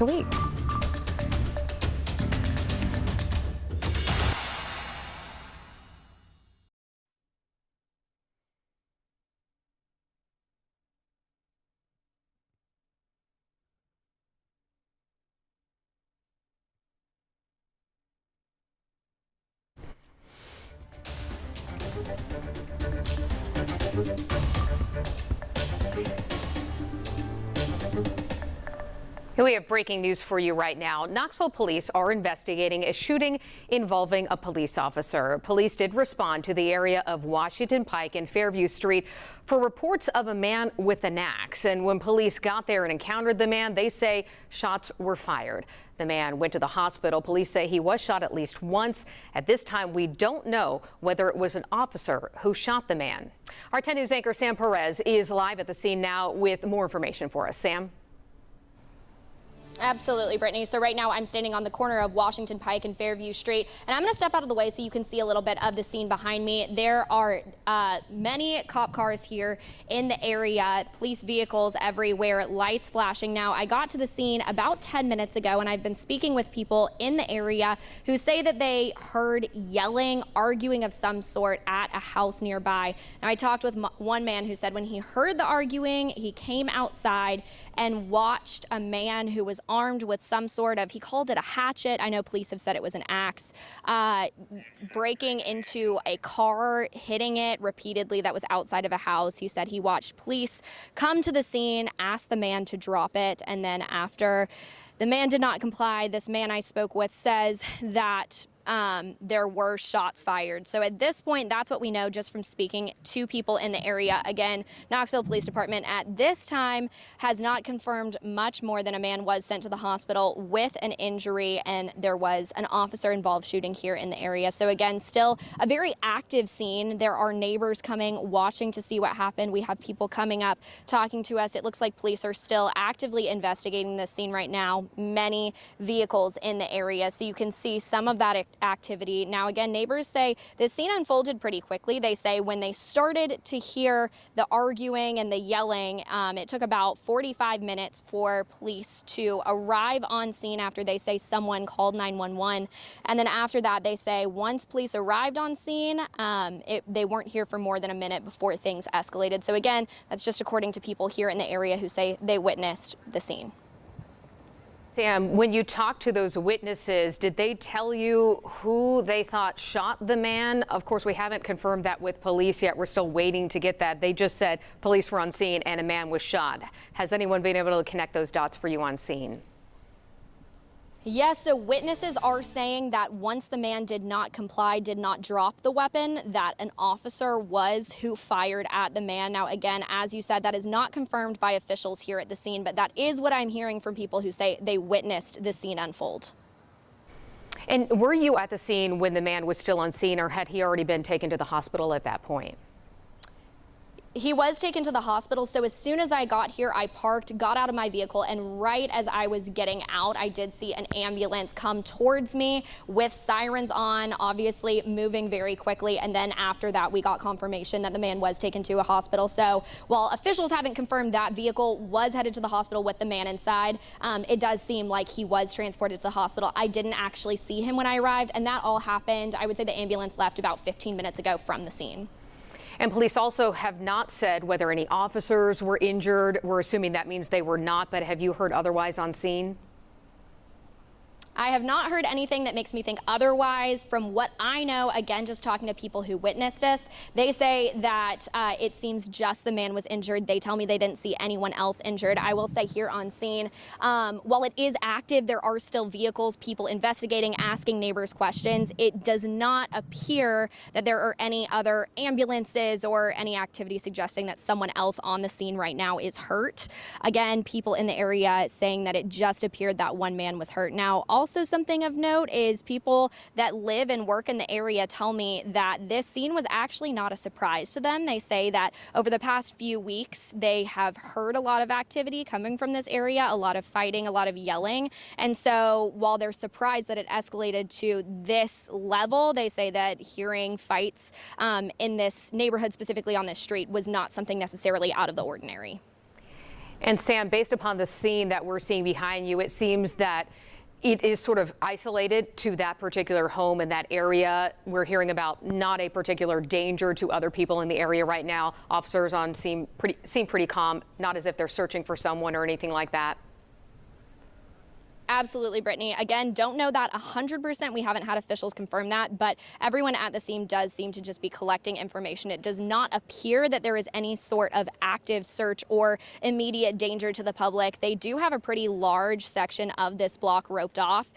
your week. We have breaking news for you right now. Knoxville police are investigating a shooting involving a police officer. Police did respond to the area of Washington Pike and Fairview Street for reports of a man with an axe. And when police got there and encountered the man, they say shots were fired. The man went to the hospital. Police say he was shot at least once. At this time, we don't know whether it was an officer who shot the man. Our 10 News anchor Sam Perez is live at the scene now with more information for us. Sam? Absolutely, Brittany. So right now I'm standing on the corner of Washington Pike and Fairview Street, and I'm going to step out of the way so you can see a little bit of the scene behind me. There are many cop cars here in the area, police vehicles everywhere, lights flashing. Now, I got to the scene about 10 minutes ago, and I've been speaking with people in the area who say that they heard yelling, arguing of some sort at a house nearby. Now, I talked with one man who said when he heard the arguing, he came outside and watched a man who was armed with some sort of, he called it a hatchet. I know police have said it was an axe, breaking into a car, hitting it repeatedly that was outside of a house. He said he watched police come to the scene, ask the man to drop it, and then after the man did not comply, this man I spoke with says that there were shots fired. So at this point, that's what we know just from speaking to people in the area. Again, Knoxville Police Department at this time has not confirmed much more than a man was sent to the hospital with an injury, and there was an officer involved shooting here in the area. So again, still a very active scene. There are neighbors coming, watching to see what happened. We have people coming up, talking to us. It looks like police are still actively investigating this scene right now. Many vehicles in the area, so you can see some of that activity. Now, again, neighbors say this scene unfolded pretty quickly. They say when they started to hear the arguing and the yelling, it took about 45 minutes for police to arrive on scene after they say someone called 911. And then after that, they say once police arrived on scene, they weren't here for more than a minute before things escalated. So again, that's just according to people here in the area who say they witnessed the scene. Sam, when you talked to those witnesses, did they tell you who they thought shot the man? Of course, we haven't confirmed that with police yet. We're still waiting to get that. They just said police were on scene and a man was shot. Has anyone been able to connect those dots for you on scene? Yes, so witnesses are saying that once the man did not comply, did not drop the weapon, that an officer was who fired at the man. Now, again, as you said, that is not confirmed by officials here at the scene, but that is what I'm hearing from people who say they witnessed the scene unfold. And were you at the scene when the man was still on scene, or had he already been taken to the hospital at that point? He was taken to the hospital, so as soon as I got here, I parked, got out of my vehicle, and right as I was getting out, I did see an ambulance come towards me with sirens on, obviously moving very quickly, and then after that, we got confirmation that the man was taken to a hospital. So while officials haven't confirmed that vehicle was headed to the hospital with the man inside, it does seem like he was transported to the hospital. I didn't actually see him when I arrived, and that all happened, I would say the ambulance left about 15 minutes ago from the scene. And police also have not said whether any officers were injured. We're assuming that means they were not, but have you heard otherwise on scene? I have not heard anything that makes me think otherwise. From what I know, again, just talking to people who witnessed this, they say that it seems just the man was injured. They tell me they didn't see anyone else injured. I will say here on scene, while it is active, there are still vehicles, people investigating, asking neighbors questions. It does not appear that there are any other ambulances or any activity suggesting that someone else on the scene right now is hurt. Again, people in the area saying that it just appeared that one man was hurt. Now, also something of note is people that live and work in the area tell me that this scene was actually not a surprise to them. They say that over the past few weeks, they have heard a lot of activity coming from this area, a lot of fighting, a lot of yelling. And so while they're surprised that it escalated to this level, they say that hearing fights in this neighborhood, specifically on this street, was not something necessarily out of the ordinary. And Sam, based upon the scene that we're seeing behind you, it seems that it is sort of isolated to that particular home in that area. We're hearing about not a particular danger to other people in the area right now. Officers on scene seem pretty calm, not as if they're searching for someone or anything like that. Absolutely, Brittany. Again, don't know that 100%. We haven't had officials confirm that, but everyone at the scene does seem to just be collecting information. It does not appear that there is any sort of active search or immediate danger to the public. They do have a pretty large section of this block roped off,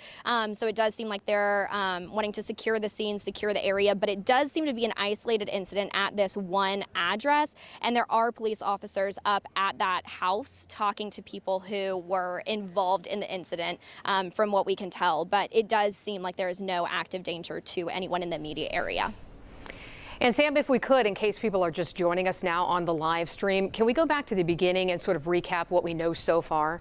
so it does seem like they're wanting to secure the scene, secure the area, but it does seem to be an isolated incident at this one address, and there are police officers up at that house talking to people who were involved in the incident. From what we can tell, but it does seem like there is no active danger to anyone in the immediate area. And Sam, if we could, in case people are just joining us now on the live stream, can we go back to the beginning and sort of recap what we know so far?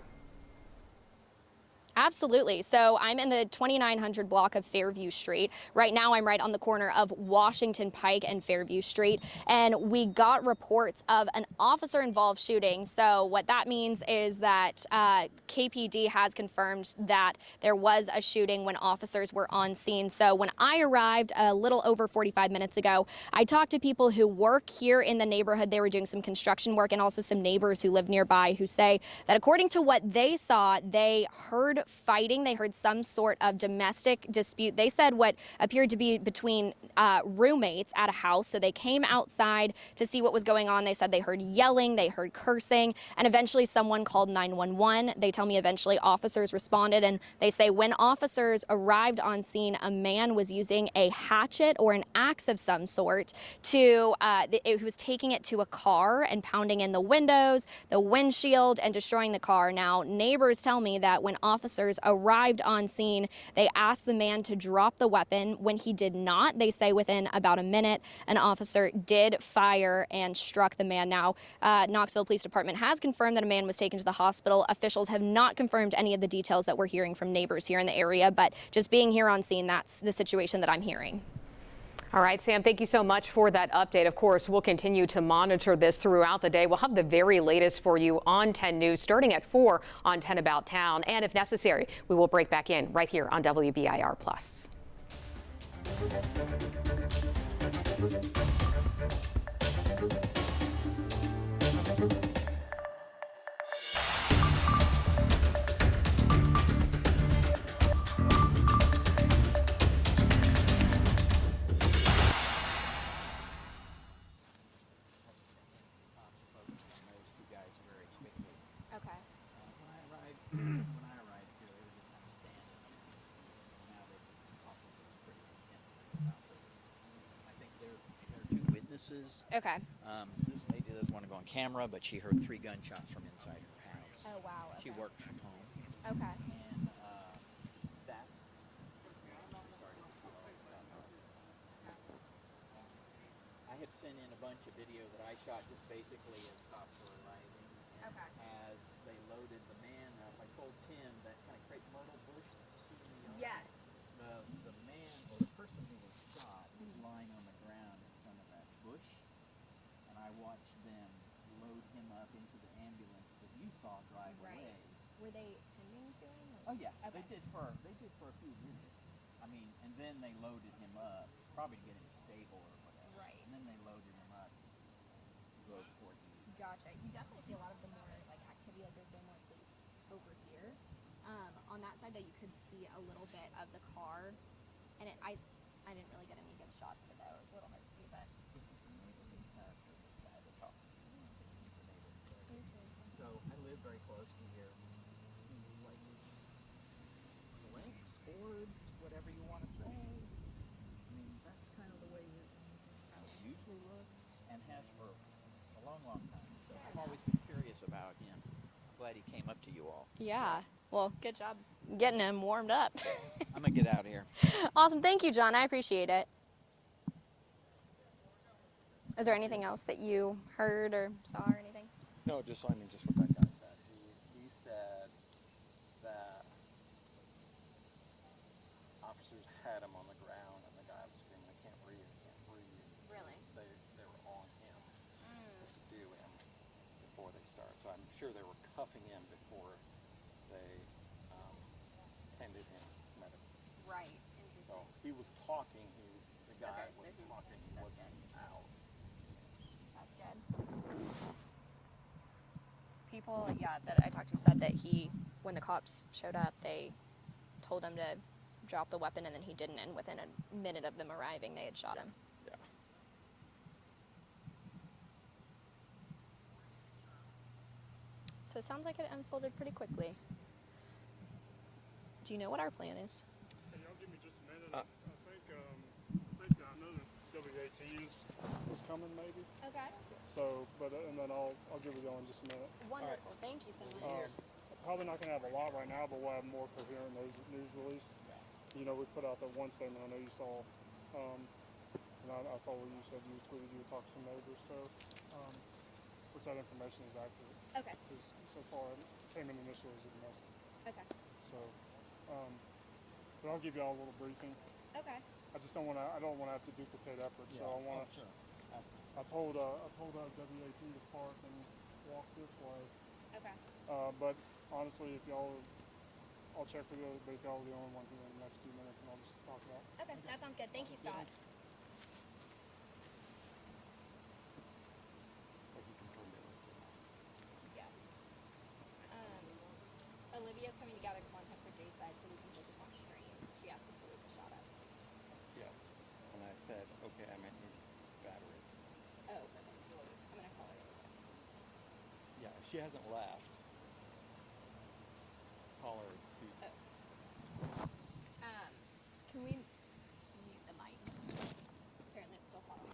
Absolutely. So I'm in the 2900 block of Fairview Street. Right now I'm right on the corner of Washington Pike and Fairview Street. And we got reports of an officer involved shooting. So what that means is that KPD has confirmed that there was a shooting when officers were on scene. So when I arrived a little over 45 minutes ago, I talked to people who work here in the neighborhood. They were doing some construction work, and also some neighbors who live nearby who say that according to what they saw, they heard fighting. They heard some sort of domestic dispute. They said what appeared to be between roommates at a house. So they came outside to see what was going on. They said they heard yelling, they heard cursing, and eventually someone called 911. They tell me eventually officers responded, and they say when officers arrived on scene, a man was using a hatchet or an axe of some sort to, he was taking it to a car and pounding in the windows, the windshield, and destroying the car. Now, neighbors tell me that when officers arrived on scene, they asked the man to drop the weapon. When he did not, they say within about a minute, an officer did fire and struck the man. Now, Knoxville Police Department has confirmed that a man was taken to the hospital. Officials have not confirmed any of the details that we're hearing from neighbors here in the area, but just being here on scene, that's the situation that I'm hearing. All right, Sam, thank you so much for that update. Of course, we'll continue to monitor this throughout the day. We'll have the very latest for you on 10 News starting at 4 on 10 About Town. And if necessary, we will break back in right here on WBIR Plus. Okay. This lady doesn't want to go on camera, but she heard 3 gunshots from inside her house. Oh, wow. Okay. She works from home. Okay. And that's started to see all that. I have sent in a bunch of video that I shot just basically as cops were arriving. And Okay. as they loaded the man up, I told Tim that kind of crepe myrtle bush that you see in the yard. Yes. The man or the person who was shot was lying on the ground in front of that bush, and I watched them load him up into the ambulance that you saw drive away. Were they tending to him? Oh yeah, Okay. they did for a few minutes. I mean, and then they loaded him up, probably to get him stable or whatever. Right. And then they loaded him up to go towards you. Gotcha. You definitely see a lot of the more like activity, like there's been more police over here. On that side, that you could see a little bit of the car, and I didn't really get any good shots of it though. It was a little hard to see, but. This is the neighborhood character, this guy that's talking to you. He's the neighborhood. So I live very close to here. Like lakes, fords, whatever you want to say. I mean, that's kind of the way his house usually looks and has for a long, long time. So I've always been curious about him. I'm glad he came up to you all. Yeah. Well, good job getting him warmed up. I'm going to get out of here. Awesome. Thank you, John. I appreciate it. Is there anything else that you heard or saw or anything? No, just what that guy said. He said that officers had him on the ground, and the guy was screaming, "I can't breathe, I can't breathe." Really? They were on him to subdue him before before they start. So I'm sure they were cuffing him before they tended him medically. Right. So Interesting. he was talking. The guy Okay, so was he's- talking. He that's wasn't out. That's good. People, yeah, that I talked to said that when the cops showed up, they told him to drop the weapon, and then he didn't. And within a minute of them arriving, they had shot him. Yeah. So it sounds like it unfolded pretty quickly. Do you know what our plan is? Hey, y'all give me just a minute. I think I know the WAT is coming maybe. Okay. So, and then I'll get with y'all in just a minute. Wonderful. Thank you so much. Probably not gonna have a lot right now, but we'll have more coherent news release. You know, we put out that one statement. I know you saw, and I saw what you said. You tweeted you would talk to some neighbors. So, which that information is accurate. Okay. Because so far it came in initially as a domestic. Okay. So, but I'll give y'all a little briefing. Okay. I just don't want to. I don't want to have to duplicate efforts. So I want to. Sure. Absolutely. I told WAT to park and walk this way. Okay. But honestly, if y'all, I'll check for the other. But if y'all are the only one here in the next few minutes, and I'll just talk about. Okay. That sounds good. Thank you, Scott. So he confirmed it was domestic. Yes. Olivia's coming to gather content for Dayside so we can focus on stream. She asked us to leave the shot up. Yes. And I said, okay, I might need batteries. Oh, perfect. I'm gonna call her. Yeah, if she hasn't left, call her and see. Oh. Can we mute the mic? Apparently it's still following.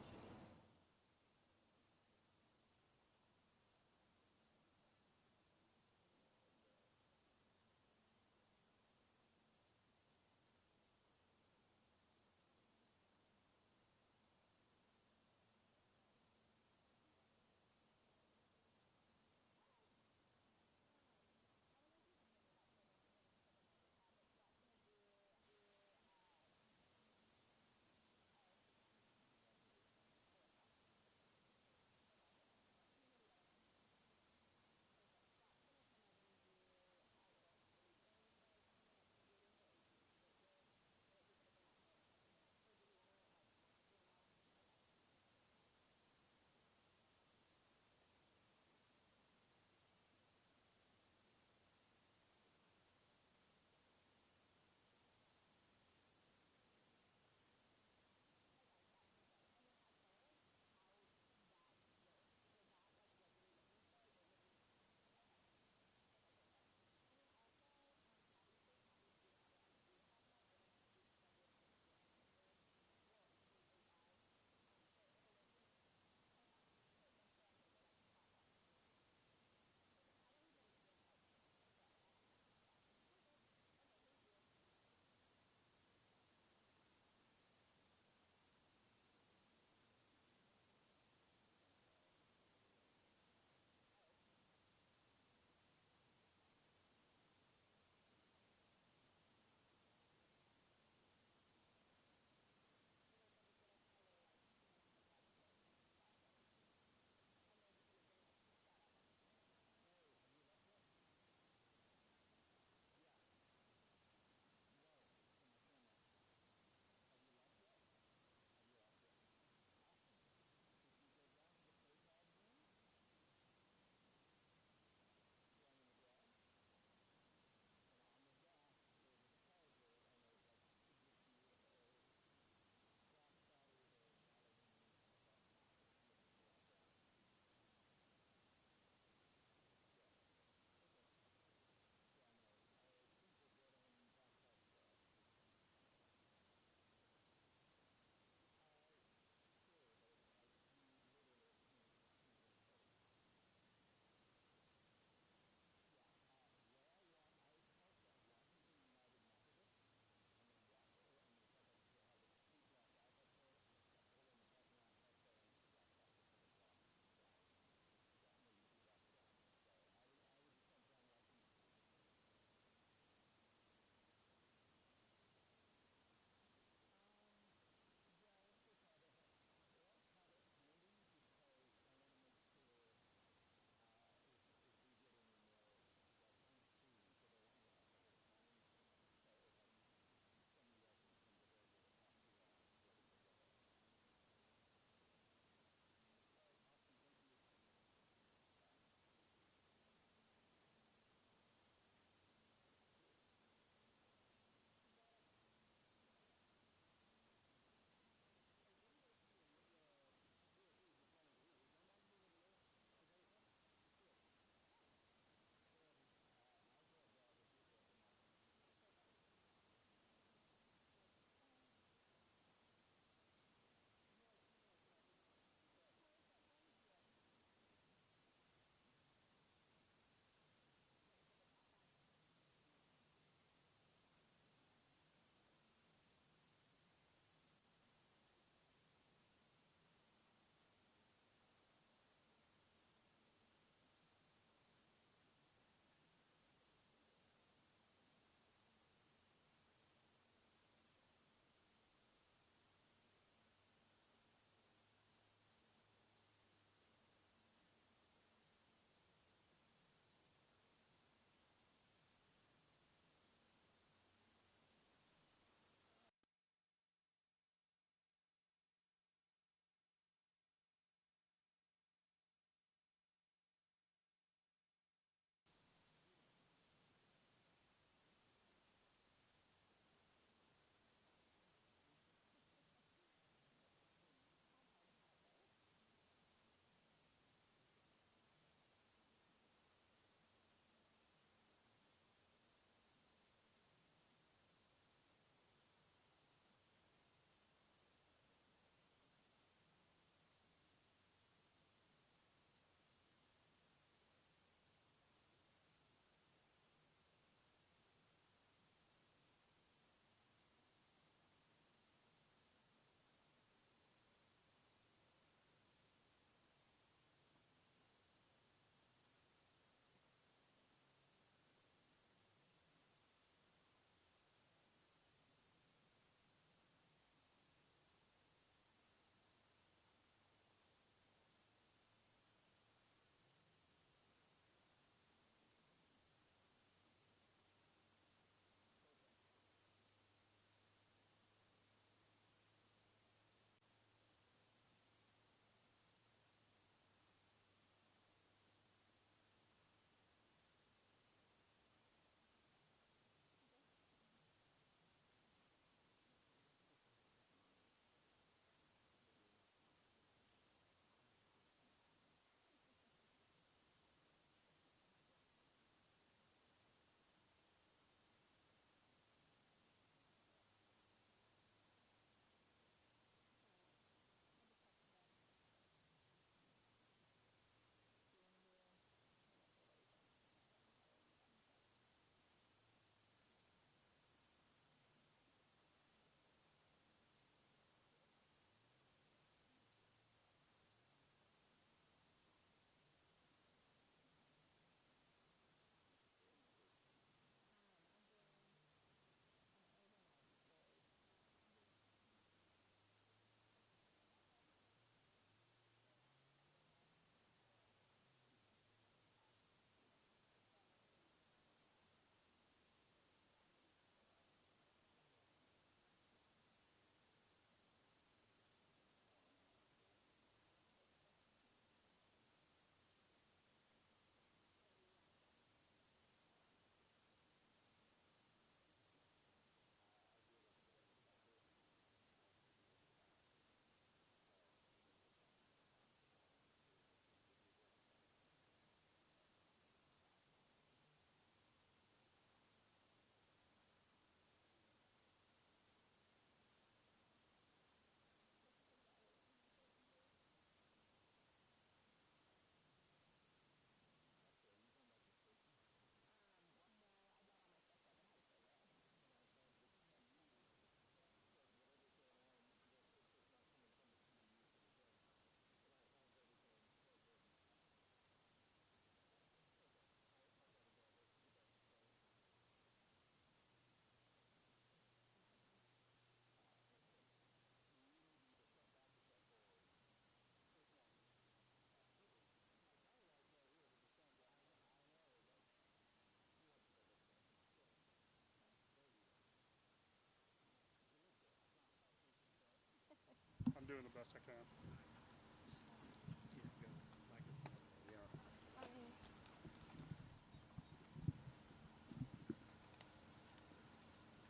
best I can.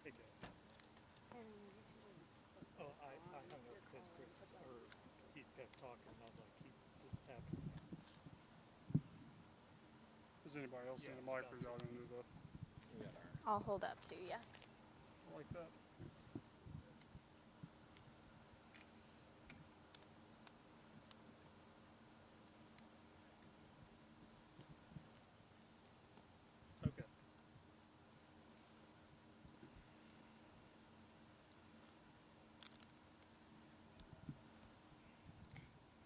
Hey, Dad. Oh, I hung up because he kept talking, and I was like, this is happening now. Is anybody else in the mic or y'all gonna do the I'll hold up to you. like that? Okay.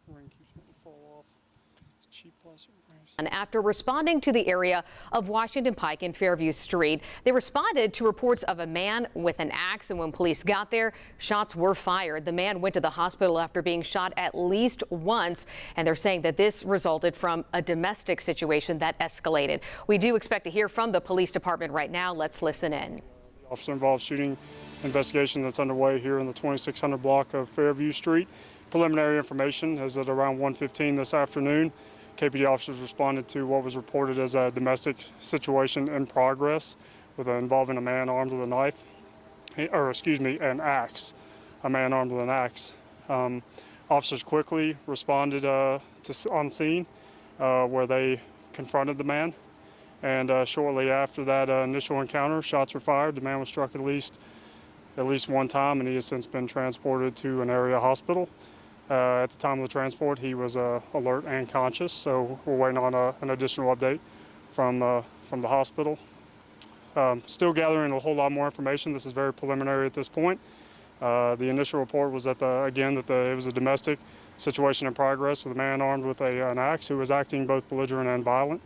Ring keeps wanting to fall off. It's cheap plastic rings. And after responding to the area of Washington Pike and Fairview Street, they responded to reports of a man with an axe, and when police got there, shots were fired. The man went to the hospital after being shot at least once, and they're saying that this resulted from a domestic situation that escalated. We do expect to hear from the police department right now. Let's listen in. The officer-involved shooting investigation that's underway here in the 2600 block of Fairview Street. Preliminary information is at around 1:15 this afternoon. KPD officers responded to what was reported as a domestic situation in progress involving a man armed with a knife, an axe, a man armed with an axe. Officers quickly responded on scene where they confronted the man, and shortly after that initial encounter, shots were fired. The man was struck at least one time, and he has since been transported to an area hospital. At the time of the transport, he was alert and conscious, so we're waiting on an additional update from the hospital. Still gathering a whole lot more information. This is very preliminary at this point. The initial report was that it was a domestic situation in progress with a man armed with an axe who was acting both belligerent and violent.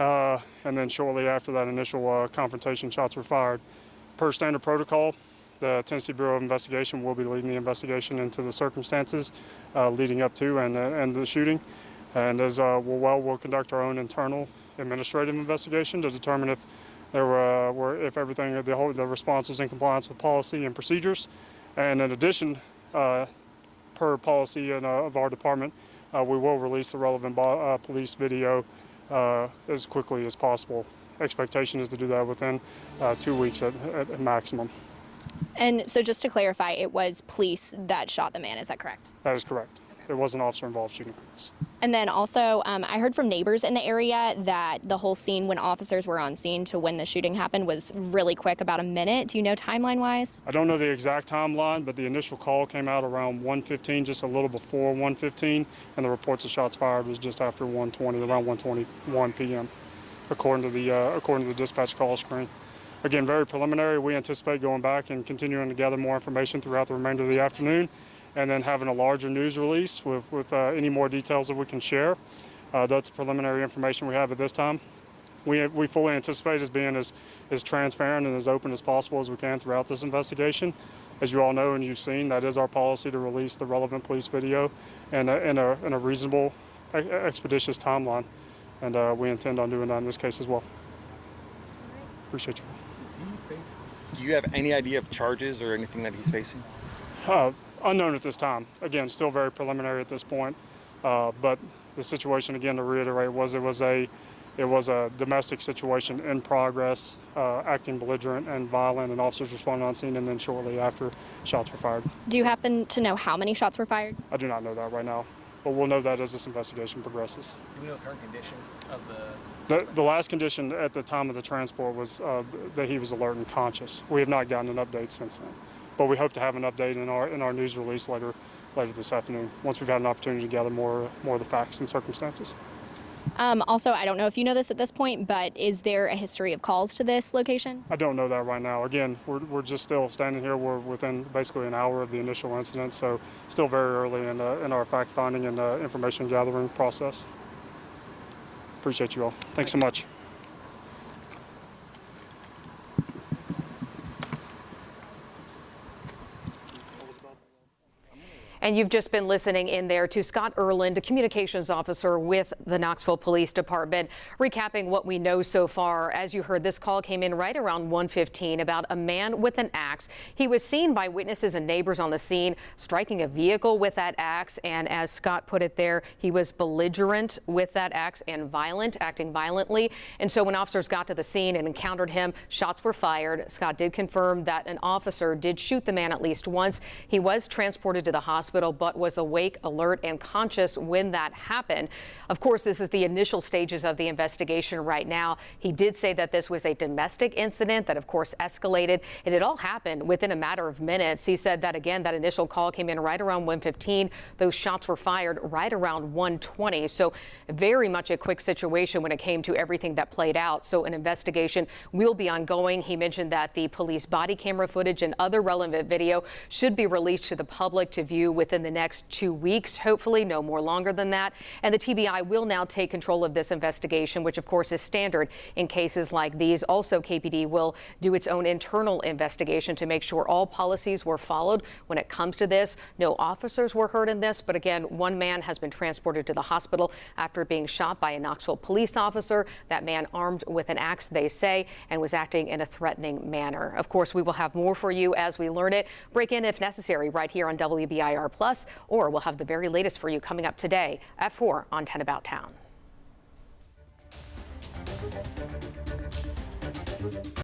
And then shortly after that initial confrontation, shots were fired. Per standard protocol, the Tennessee Bureau of Investigation will be leading the investigation into the circumstances leading up to and the shooting. And as we'll conduct our own internal administrative investigation to determine if the response was in compliance with policy and procedures. And in addition, per policy of our department, we will release the relevant police video as quickly as possible. Expectation is to do that within 2 weeks at maximum. And so just to clarify, it was police that shot the man, is that correct? That is correct. It was an officer-involved shooting. And then also, I heard from neighbors in the area that the whole scene when officers were on scene to when the shooting happened was really quick, about a minute. Do you know timeline-wise? I don't know the exact timeline, but the initial call came out around 1:15, just a little before 1:15, and the reports of shots fired was just after 1:20, around 1:21 p.m., according to the dispatch call screen. Again, very preliminary. We anticipate going back and continuing to gather more information throughout the remainder of the afternoon, and then having a larger news release with any more details that we can share. That's preliminary information we have at this time. We fully anticipate as being as transparent and as open as possible as we can throughout this investigation. As you all know and you've seen, that is our policy to release the relevant police video in a reasonable, expeditious timeline, and we intend on doing that in this case as well. Appreciate you. Do you have any idea of charges or anything that he's facing? Unknown at this time. Again, still very preliminary at this point. But the situation, again, to reiterate, it was a domestic situation in progress, acting belligerent and violent, and officers responded on scene, and then shortly after, shots were fired. Do you happen to know how many shots were fired? I do not know that right now, but we'll know that as this investigation progresses. Do we know the current condition of the... The last condition at the time of the transport was that he was alert and conscious. We have not gotten an update since then, but we hope to have an update in our news release later this afternoon, once we've had an opportunity to gather more of the facts and circumstances. Also, I don't know if you know this at this point, but is there a history of calls to this location? I don't know that right now. Again, we're just still standing here. We're within basically an hour of the initial incident, so still very early in our fact-finding and information gathering process. Appreciate you all. Thanks so much. And you've just been listening in there to Scott Erland, a communications officer with the Knoxville Police Department, recapping what we know so far. As you heard, this call came in right around 1:15 about a man with an axe. He was seen by witnesses and neighbors on the scene striking a vehicle with that axe. And as Scott put it there, he was belligerent with that axe and violent, acting violently. And so when officers got to the scene and encountered him, shots were fired. Scott did confirm that an officer did shoot the man at least once. He was transported to the hospital, but was awake, alert, and conscious when that happened. Of course, this is the initial stages of the investigation right now. He did say that this was a domestic incident that, of course, escalated. And it all happened within a matter of minutes. He said that, again, that initial call came in right around 1:15. Those shots were fired right around 1:20. So very much a quick situation when it came to everything that played out. So an investigation will be ongoing. He mentioned that the police body camera footage and other relevant video should be released to the public to view within the next 2 weeks, hopefully no more longer than that. And the TBI will now take control of this investigation, which of course is standard in cases like these. Also, KPD will do its own internal investigation to make sure all policies were followed when it comes to this. No officers were hurt in this, but again, one man has been transported to the hospital after being shot by a Knoxville police officer. That man armed with an axe, they say, and was acting in a threatening manner. Of course, we will have more for you as we learn it. Break in if necessary right here on WBIR Plus, or we'll have the very latest for you coming up today at 4 on 10 About Town.